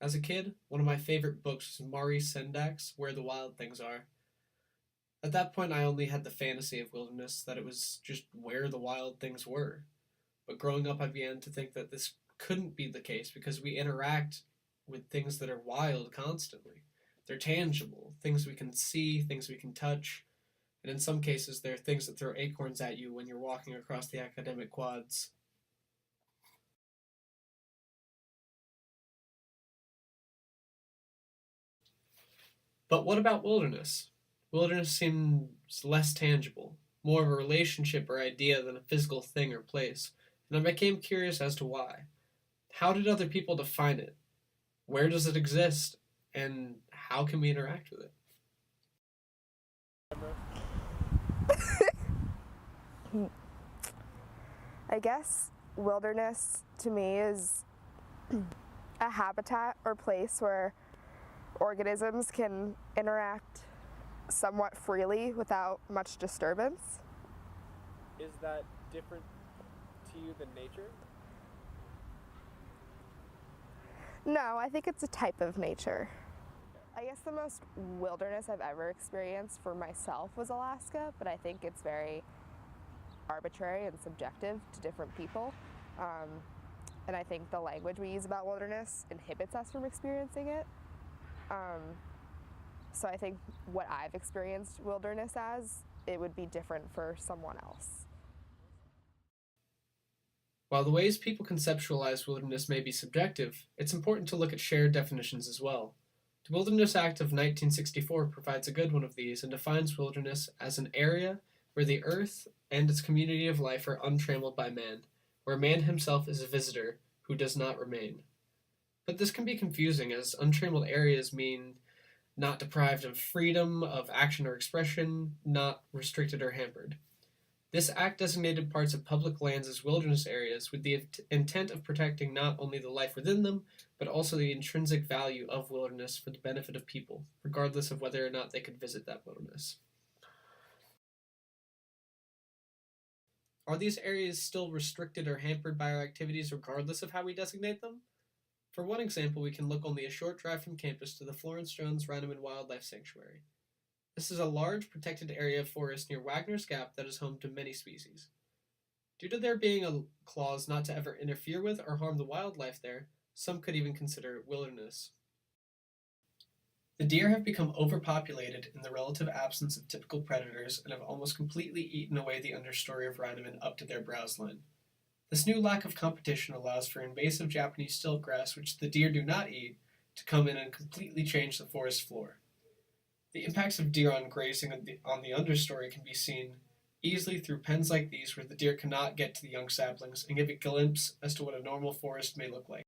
As a kid, one of my favorite books was Maurice Sendak's Where the Wild Things Are. At that point, I only had the fantasy of wilderness, that it was just where the wild things were. But growing up, I began to think that this couldn't be the case because we interact with things that are wild constantly. They're tangible, things we can see, things we can touch, and in some cases, they're things that throw acorns at you when you're walking across the academic quads. But what about wilderness? Wilderness seems less tangible, more of a relationship or idea than a physical thing or place, and I became curious as to why. How did other people define it? Where does it exist? And how can we interact with it? I guess wilderness to me is a habitat or place where organisms can interact somewhat freely without much disturbance. Is that different to you than nature? No, I think it's a type of nature. I guess the most wilderness I've ever experienced for myself was Alaska, but I think it's very arbitrary and subjective to different people. And I think the language we use about wilderness inhibits us from experiencing it. So I think what I've experienced wilderness as, it would be different for someone else. While the ways people conceptualize wilderness may be subjective, it's important to look at shared definitions as well. The Wilderness Act of 1964 provides a good one of these and defines wilderness as an area where the earth and its community of life are untrammeled by man, where man himself is a visitor who does not remain. But this can be confusing, as untrammeled areas mean not deprived of freedom of action or expression, not restricted or hampered. This act designated parts of public lands as wilderness areas with the intent of protecting not only the life within them, but also the intrinsic value of wilderness for the benefit of people, regardless of whether or not they could visit that wilderness. Are these areas still restricted or hampered by our activities regardless of how we designate them? For one example, we can look only a short drive from campus to the Florence Jones Reineman Wildlife Sanctuary. This is a large protected area of forest near Wagner's Gap that is home to many species. Due to there being a clause not to ever interfere with or harm the wildlife there, some could even consider it wilderness. The deer have become overpopulated in the relative absence of typical predators and have almost completely eaten away the understory of Reineman up to their browse line. This new lack of competition allows for invasive Japanese stiltgrass, which the deer do not eat, to come in and completely change the forest floor. The impacts of deer on grazing on the understory can be seen easily through pens like these where the deer cannot get to the young saplings and give a glimpse as to what a normal forest may look like.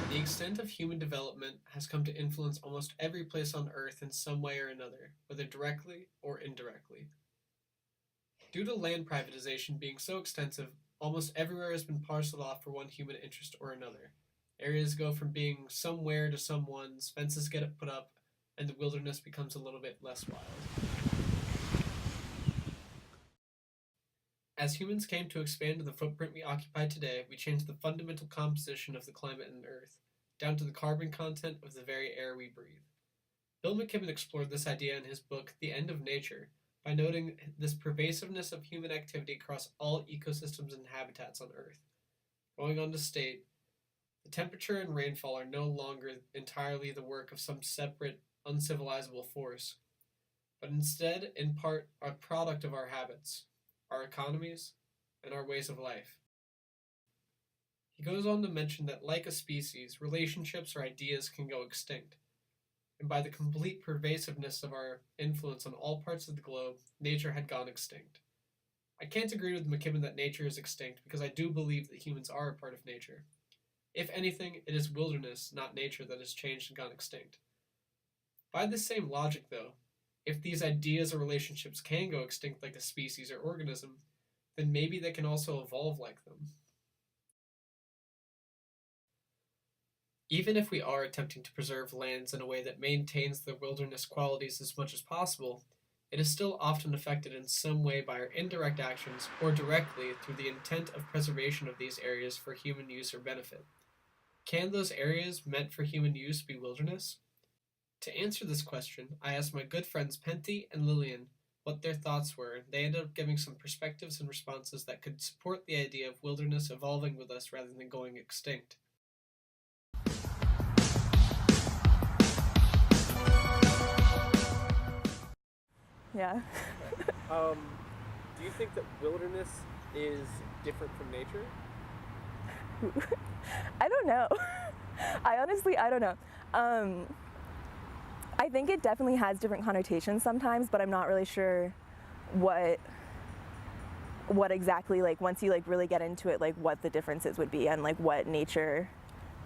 The extent of human development has come to influence almost every place on Earth in some way or another, whether directly or indirectly. Due to land privatization being so extensive, almost everywhere has been parceled off for one human interest or another. Areas go from being somewhere to someone's, fences get put up, and the wilderness becomes a little bit less wild. As humans came to expand to the footprint we occupy today, we changed the fundamental composition of the climate and Earth, down to the carbon content of the very air we breathe. Bill McKibben explored this idea in his book, The End of Nature, by noting this pervasiveness of human activity across all ecosystems and habitats on Earth. Going on to state, the temperature and rainfall are no longer entirely the work of some separate, uncivilizable force, but instead, in part, are a product of our habits, our economies, and our ways of life. He goes on to mention that, like a species, relationships or ideas can go extinct. and by the complete pervasiveness of our influence on all parts of the globe, nature had gone extinct. I can't agree with McKibben that nature is extinct because I do believe that humans are a part of nature. If anything, it is wilderness, not nature, that has changed and gone extinct. By this same logic, though, if these ideas or relationships can go extinct like a species or organism, then maybe they can also evolve like them. Even if we are attempting to preserve lands in a way that maintains their wilderness qualities as much as possible, it is still often affected in some way by our indirect actions or directly through the intent of preservation of these areas for human use or benefit. Can those areas meant for human use be wilderness? To answer this question, I asked my good friends Penty and Lillian what their thoughts were, and they ended up giving some perspectives and responses that could support the idea of wilderness evolving with us rather than going extinct. Yeah. Do you think that wilderness is different from nature? I don't know. I don't know. I think it definitely has different connotations sometimes, but I'm not really sure what exactly, like, once you like really get into it, like what the differences would be and like what nature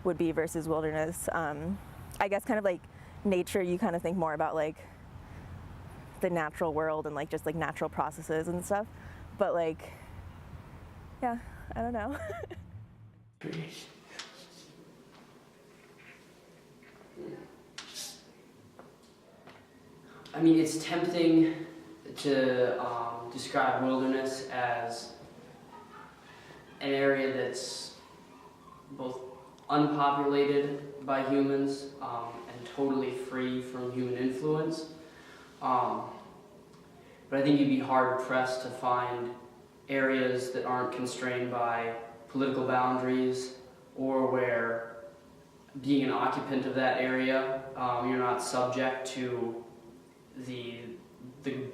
would be versus wilderness. I guess kind of like nature, you kind of think more about like the natural world and like just like natural processes and stuff, but like, yeah, I don't know. I mean, it's tempting to describe wilderness as an area that's both unpopulated by humans and totally free from human influence. But I think you'd be hard-pressed to find areas that aren't constrained by political boundaries or where being an occupant of that area, you're not subject to the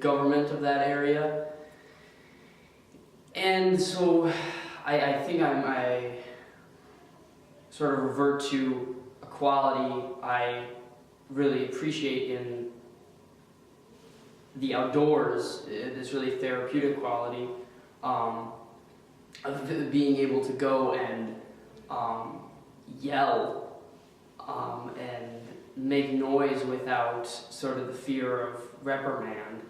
government of that area. And so I think I sort of revert to a quality I really appreciate in the outdoors, this really therapeutic quality of being able to go and yell and make noise without sort of the fear of reprimand.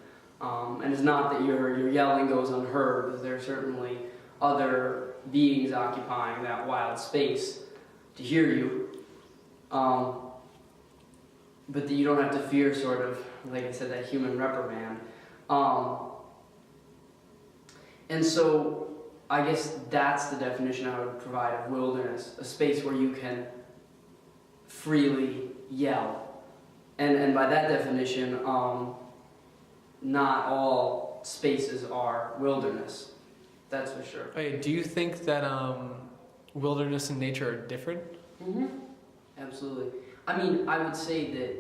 And it's not that your yelling goes unheard, because there are certainly other beings occupying that wild space to hear you. But that you don't have to fear sort of, like I said, that human reprimand. And so I guess that's the definition I would provide of wilderness, a space where you can freely yell. And by that definition, not all spaces are wilderness. That's for sure. Wait, do you think that wilderness and nature are different? Mm-hmm. Absolutely. I mean, I would say that.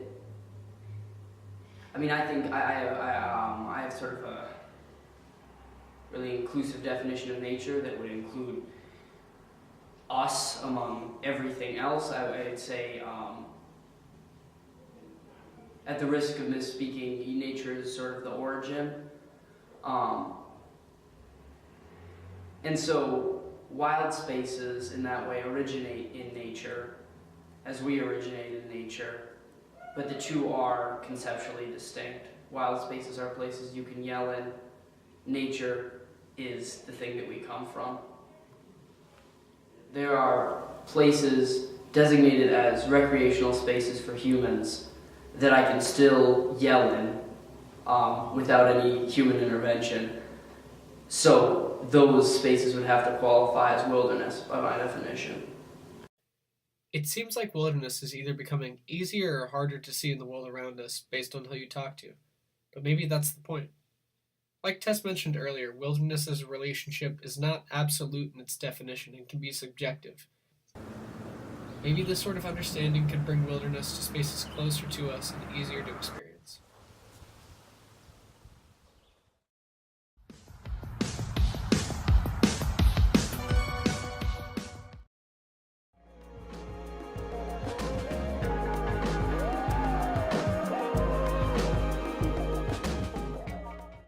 I mean, I think I have sort of a really inclusive definition of nature that would include us among everything else. I'd say, at the risk of misspeaking, nature is sort of the origin. And so wild spaces in that way originate in nature as we originate in nature, but the two are conceptually distinct. Wild spaces are places you can yell in. Nature is the thing that we come from. There are places designated as recreational spaces for humans that I can still yell in without any human intervention. So those spaces would have to qualify as wilderness by my definition. It seems like wilderness is either becoming easier or harder to see in the world around us based on who you talk to. But maybe that's the point. Like Tess mentioned earlier, wilderness as a relationship is not absolute in its definition and can be subjective. Maybe this sort of understanding could bring wilderness to spaces closer to us and easier to experience.